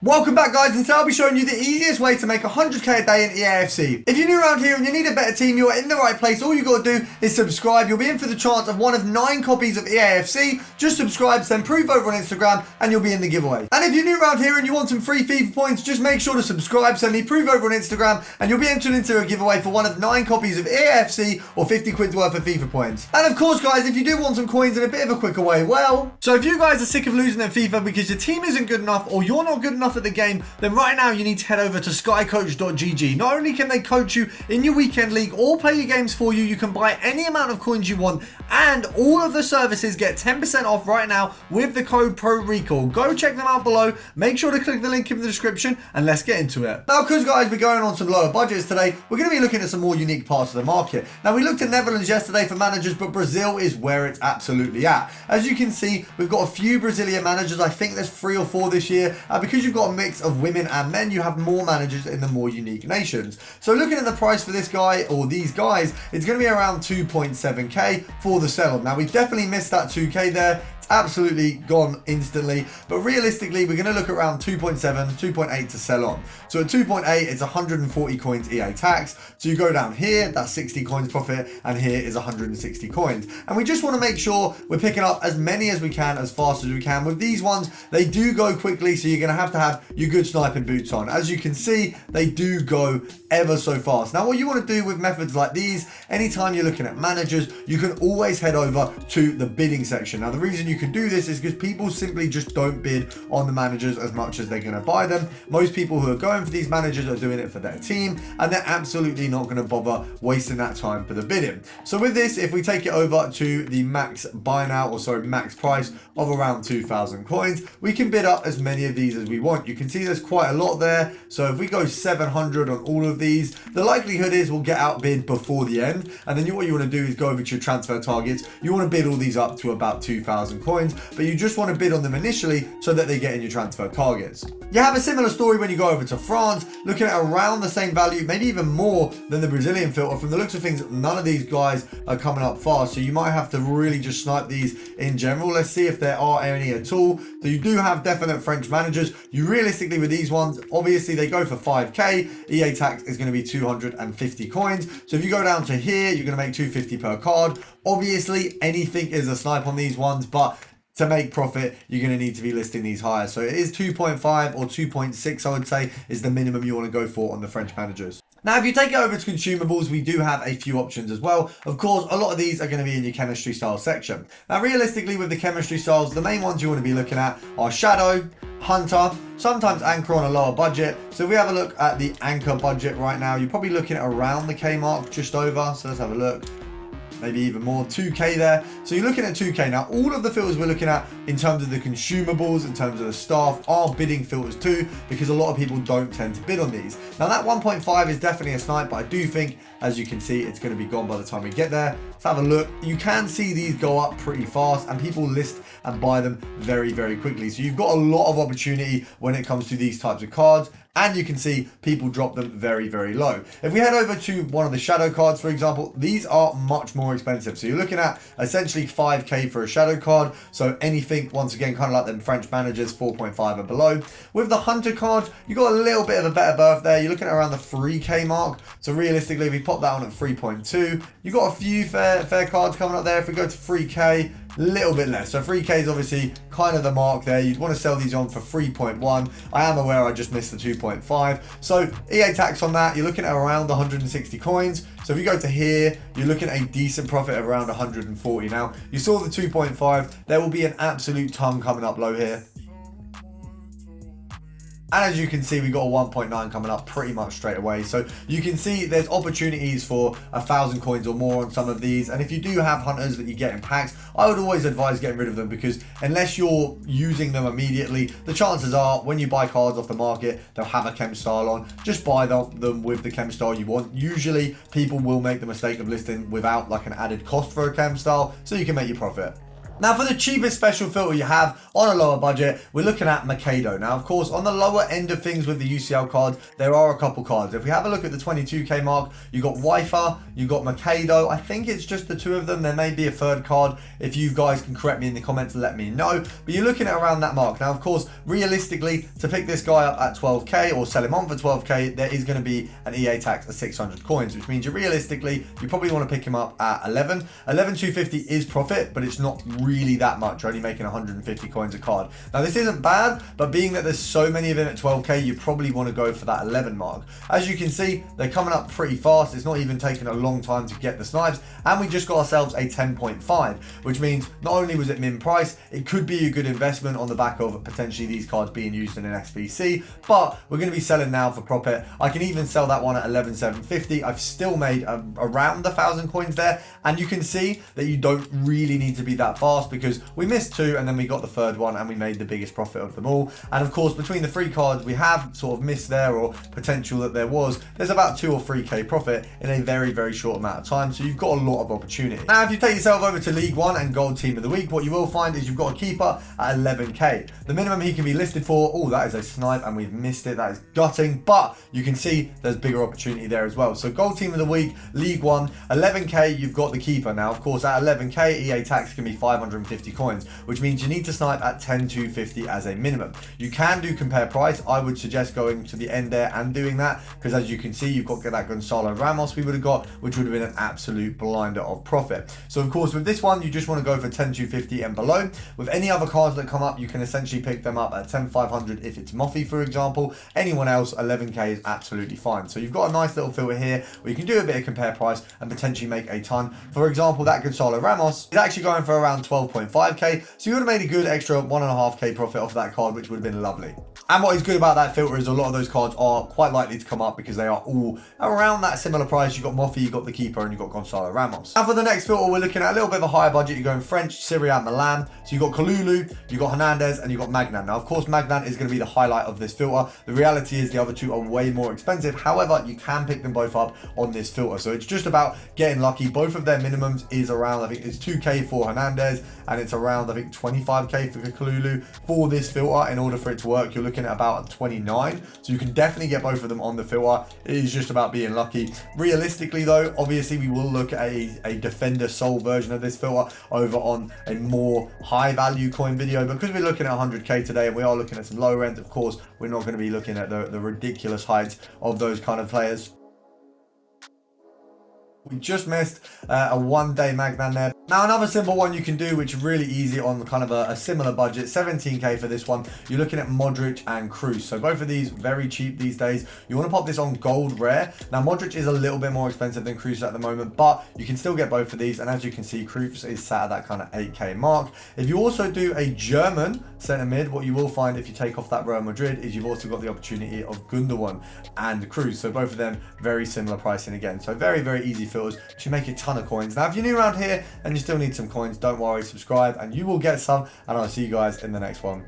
Welcome back, guys, and today I'll be showing you the easiest way to make 100k a day in EAFC. If you're new around here and you need a better team, you're in the right place. All you got to do is subscribe. You'll be in for the chance of one of 9 copies of EAFC. Just subscribe, send proof over on Instagram, and you'll be in the giveaway. And if you're new around here and you want some free FIFA points, just make sure to subscribe, send me proof over on Instagram, and you'll be entered into a giveaway for one of 9 copies of EAFC or 50 quid's worth of FIFA points. And of course, guys, if you do want some coins in a bit of a quicker way, well, so if you guys are sick of losing at FIFA because your team isn't good enough or you're not good enough at the game, then right now you need to head over to skycoach.gg. Not only can they coach you in your weekend league or play your games for you, you can buy any amount of coins you want, and all of the services get 10% off right now with the code PRORECALL. Go check them out below. Make sure to click the link in the description, and let's get into it. Now, because guys, we're going on some lower budgets today, we're going to be looking at some more unique parts of the market. Now, we looked at Netherlands yesterday for managers, but Brazil is where it's absolutely at. As you can see, we've got a few Brazilian managers. I think there's 3 or 4 this year, because you've got a mix of women and men, you have more managers in the more unique nations. So looking at the price for this guy or these guys, it's going to be around 2.7k for the sell-on. Now, we definitely missed that 2k there. Absolutely gone instantly, but realistically we're going to look at around 2.7 2.8 to sell on. So at 2.8 it's 140 coins EA tax, so you go down here, that's 60 coins profit, and here is 160 coins, and we just want to make sure we're picking up as many as we can as fast as we can. With these ones, they do go quickly, so you're going to have your good sniping boots on. As you can see, they do go ever so fast. Now, what you want to do with methods like these, anytime you're looking at managers, you can always head over to the bidding section. Now, the reason you can do this is because people simply just don't bid on the managers as much as they're going to buy them. Most people who are going for these managers are doing it for their team, and they're absolutely not going to bother wasting that time for the bidding. So with this, if we take it over to the max buy now, or sorry, max price of around 2,000 coins, we can bid up as many of these as we want. You can see there's quite a lot there. So if we go 700 on all of these, the likelihood is we'll get outbid before the end. And then what you want to do is go over to your transfer targets. You want to bid all these up to about 2,000 coins, but you just want to bid on them initially so that they get in your transfer targets. You have a similar story when you go over to France, looking at around the same value, maybe even more than the Brazilian filter. From the looks of things, none of these guys are coming up fast, so you might have to really just snipe these in general. Let's see if there are any at all. So you do have definite French managers. You realistically, with these ones, obviously they go for 5k. EA tax is going to be 250 coins. So if you go down to here, you're going to make 250 per card. Obviously, anything is a snipe on these ones, but to make profit, you're going to need to be listing these higher. So it is 2.5 or 2.6, I would say, is the minimum you want to go for on the French managers. Now, if you take it over to consumables, we do have a few options as well. Of course, a lot of these are going to be in your chemistry style section. Now, realistically, with the chemistry styles, the main ones you want to be looking at are Shadow, Hunter, sometimes Anchor on a lower budget. So if we have a look at the Anchor budget right now, you're probably looking at around the K mark, just over. So let's have a look. Maybe even more, 2k there. So you're looking at 2k. Now, all of the filters we're looking at in terms of the consumables, in terms of the staff, are bidding filters too, because a lot of people don't tend to bid on these. Now, that 1.5 is definitely a snipe, but I do think, as you can see, it's going to be gone by the time we get there. Let's have a look. You can see these go up pretty fast, and people list and buy them very, very quickly. So you've got a lot of opportunity when it comes to these types of cards. And you can see people drop them very, very low. If we head over to one of the shadow cards, for example, these are much more expensive. So you're looking at essentially 5k for a shadow card. So anything, once again, kind of like them French managers, 4.5 and below. With the hunter cards, you got a little bit of a better berth there. You're looking at around the 3k mark. So realistically, if we pop that on at 3.2, you got a few fair cards coming up there. If we go to 3k, little bit less. So 3k is obviously kind of the mark there. You'd want to sell these on for 3.1. I am aware I just missed the 2.5. So EA tax on that, you're looking at around 160 coins. So if you go to here, you're looking at a decent profit of around 140. Now, you saw the 2.5. There will be an absolute ton coming up low here. And as you can see, we got a 1.9 coming up pretty much straight away. So you can see there's opportunities for 1,000 coins or more on some of these. And if you do have hunters that you get in packs, I would always advise getting rid of them, because unless you're using them immediately, the chances are when you buy cards off the market, they'll have a chem style on. Just buy them with the chem style you want. Usually people will make the mistake of listing without like an added cost for a chem style, so you can make your profit. Now for the cheapest special filter you have on a lower budget, we're looking at Mikado. Now of course on the lower end of things with the UCL cards, there are a couple cards. If we have a look at the 22k mark, you got Wi-Fi, you got Mikado. I think it's just the two of them. There may be a third card. If you guys can correct me in the comments and let me know. But you're looking at around that mark. Now of course, realistically, to pick this guy up at 12k or sell him on for 12k, there is going to be an EA tax of 600 coins, which means you realistically, you probably want to pick him up at 11. 11,250 is profit, but it's not really that much. You're only making 150 coins a card. Now this isn't bad, but being that there's so many of them at 12k, you probably want to go for that 11 mark. As you can see, they're coming up pretty fast. It's not even taking a long time to get the snipes, and we just got ourselves a 10.5, which means not only was it min price, it could be a good investment on the back of potentially these cards being used in an SBC, but we're going to be selling now for profit. I can even sell that one at 11,750. I've still made around 1,000 coins there, and you can see that you don't really need to be that fast, because we missed two and then we got the third one and we made the biggest profit of them all. And of course, between the three cards we have sort of missed there, or potential that there was, there's about 2 or 3k profit in a very, very short amount of time. So you've got a lot of opportunity. Now, if you take yourself over to League One and Gold Team of the Week, what you will find is you've got a keeper at 11k. The minimum he can be listed for, oh, that is a snipe and we've missed it. That is gutting, but you can see there's bigger opportunity there as well. So Gold Team of the Week, League One, 11k, you've got the keeper. Now, of course, at 11k, EA tax can be 550 coins, which means you need to snipe at 10,250 as a minimum. You can do compare price. I would suggest going to the end there and doing that, because as you can see, you've got that Gonzalo Ramos we would have got, which would have been an absolute blinder of profit. So of course, with this one, you just want to go for 10,250 and below. With any other cards that come up, you can essentially pick them up at 10,500 if it's Moffy, for example. Anyone else, 11k is absolutely fine. So you've got a nice little filter here where you can do a bit of compare price and potentially make a ton. For example, that Gonzalo Ramos is actually going for around 12.5k, so you would have made a good extra 1.5k profit off that card, which would have been lovely. And what is good about that filter is a lot of those cards are quite likely to come up because they are all around that similar price. You've got Moffy, you've got the keeper, and you've got Gonzalo Ramos. And for the next filter, we're looking at a little bit of a higher budget. You're going French, Syria, Milan. So you've got Kalulu, you've got Hernandez, and you've got Magnan. Now, of course, Magnan is going to be the highlight of this filter. The reality is the other two are way more expensive. However, you can pick them both up on this filter. So it's just about getting lucky. Both of their minimums is around, I think it's 2k for Hernandez, and it's around, I think, 25k for Kalulu. For this filter, in order for it to work, you're looking at about 29. So you can definitely get both of them on the filter. It is just about being lucky. Realistically though, obviously we will look at a Defender Soul version of this filter over on a more high value coin video, because we're looking at 100k today and we are looking at some lower end. Of course, we're not going to be looking at the ridiculous heights of those kind of players. We just missed a one-day Magnan there. Now, another simple one you can do, which is really easy on kind of a similar budget, 17k for this one. You're looking at Modric and Cruz. So both of these very cheap these days. You want to pop this on gold rare. Now, Modric is a little bit more expensive than Cruz at the moment, but you can still get both of these. And as you can see, Cruz is sat at that kind of 8k mark. If you also do a German centre mid, what you will find if you take off that Real Madrid is you've also got the opportunity of Gundogan and Cruz. So both of them very similar pricing again. So very, very easy filters to make a ton of coins. Now, if you're new around here and you still need some coins, don't worry, subscribe and you will get some, and I'll see you guys in the next one.